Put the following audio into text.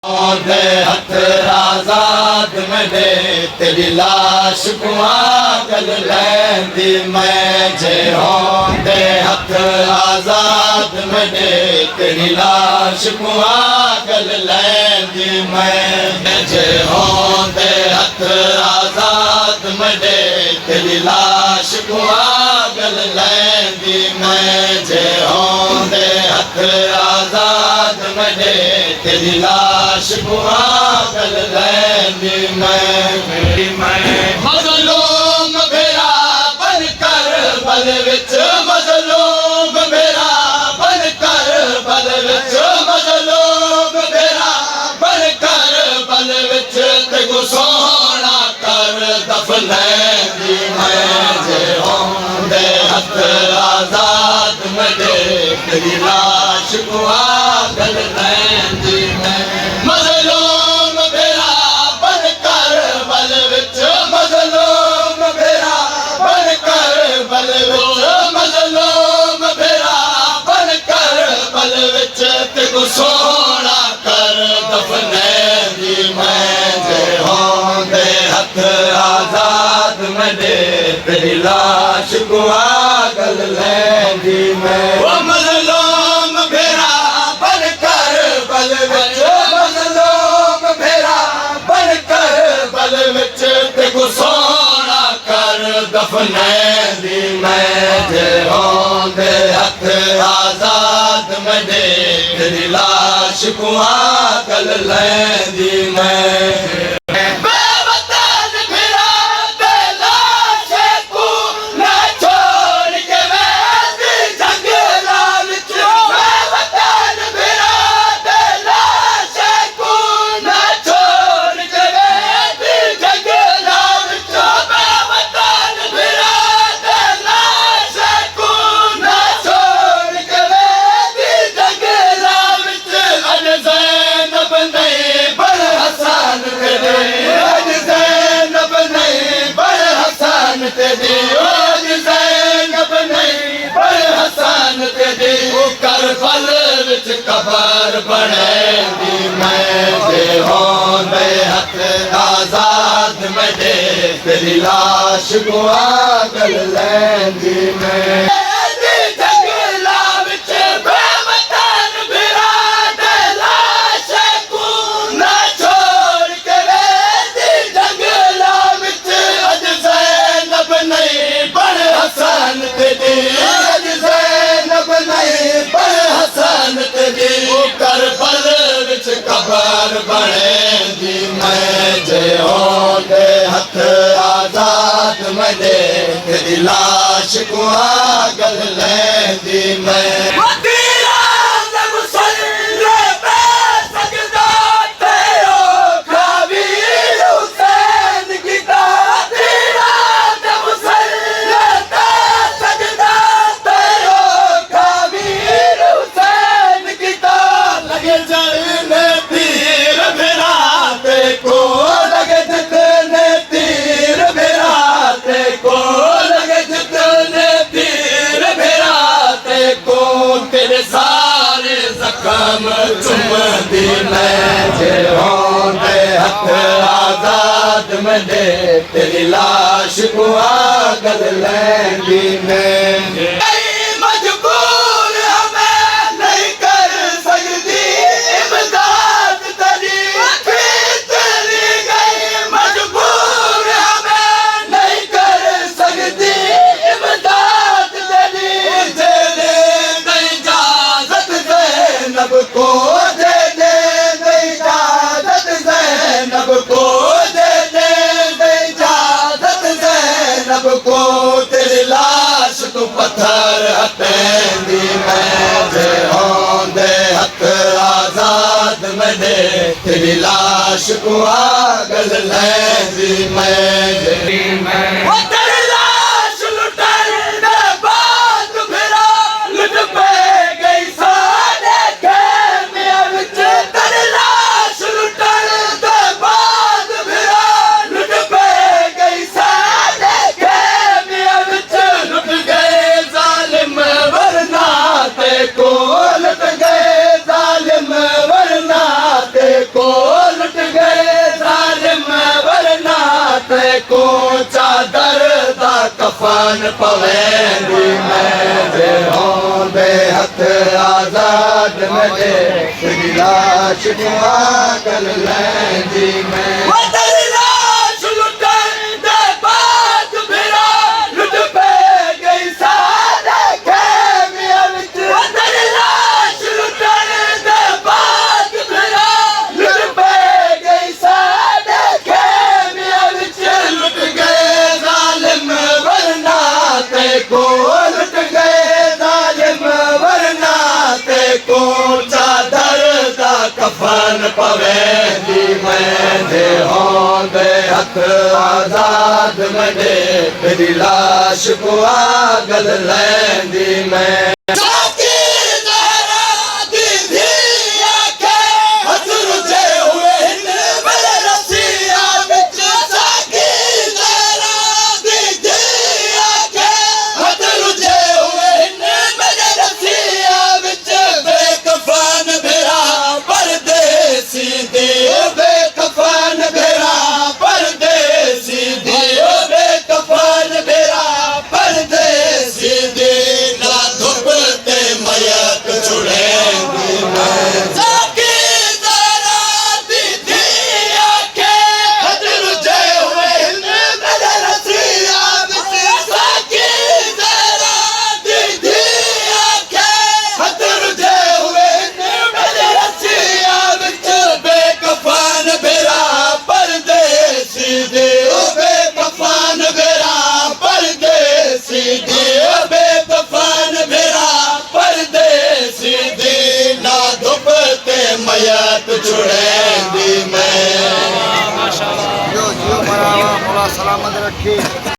दे हथ आजाद मेरे तेरी लाश को आगल लैंदी मैं जे होंदे हथ आजाद मेरे तेरी लाश को आगल लैंदी मैं जे होंदे हथ आजाद मेरे तेरी लाश को आगल लैंदी मैं जे होंदे हथ आजाद मेरे तेरी लाश को आगल लैंदी मैं मज़लूम मेरा बन कर बल विच मज़लूम मेरा बन कर बल विच मज़लूम मेरा बन कर बल विच ते सोहना कर दफनैंदी मैं जे होंदे हथ आजाद मेरे तेरी लाश को आगल लैंदी मैं मज़लूम मेरा बन कर बल विच मज़लूम मेरा बन कर बल विच मज़लूम मेरा बन कर बल विच ते सोहना कर दफनैंदी मैं जे होंदे हथ आजाद मेरे तेरी लाश को आगल लैंदी मैं मज़लूम मेरा बन कर बल विच मज़लूम मेरा बन कर बल विच ते सोहना कर दफनैंदी मैं जे होंदे हथ आजाद मेरे तेरी लाश को आगल लैंदी मैं कबर बनेंदी मैं जे होंदे हथ आजाद मेरे तेरी लाश को आगल लैंदी मैं कबर बनेंदी मैं जे होंदे हथ आजाद मेरे तेरी लाश को आगल लैंदी मैं चुमदी मैं जे होंदे हथ आजाद मेरे तेरी लाश को आगल लैंदी मैं तेरी लाश तू पत्थर हटेंदी मैं जे होंदे हथ आजाद मेरे तेरी लाश को आगल लैंदी मैं को को चादर दा कफन पवेंदी मैं जे होंदे हथ आजाद मेरे तेरी लाश को आगल लैंदी मैं तेरी लाश लुटन दे बाद मेरा लुट पे गई सारे खेमिया विच तेरी लाश लुटन दे बाद मेरा लुट पे गई सारे खेमिया विच लुट गए जालिम वरना ते को लुट गए जालिम वरना ते को चादर दा कफन पवेंदी मैं जे होंदे हथ आजाद मेरे तेरी लाश को आगल लैंदी मैं साकी ज़हरा दी धी आंखें हथ रुझे हुए हिन मेरे रसिया विच साकी ज़हरा दी धी आंखें हथ रुझे हुए हिन मेरे रसिया विच बेकफन मेरा परदेसी दी बेकफन मेरा परदेसी दी बेकफन मेरा परदेसी दी ना धुप ते मयत छुड़ेंगी मैं साकी ज़हरा दी धी आंखें हथ रुझे हुए हिन मेरे रसिया विच साकी ज़हरा दी धी आंखें हथ रुझे हुए हिन मेरे रसिया विच बेकफन मेरा परदेसी दी बेकफन मेरा परदेसी दी बेकफन मेरा परदेसी दी ना धुप ते मयत छुड़ेंदी मैं जो मरा मौला सलामत रखे।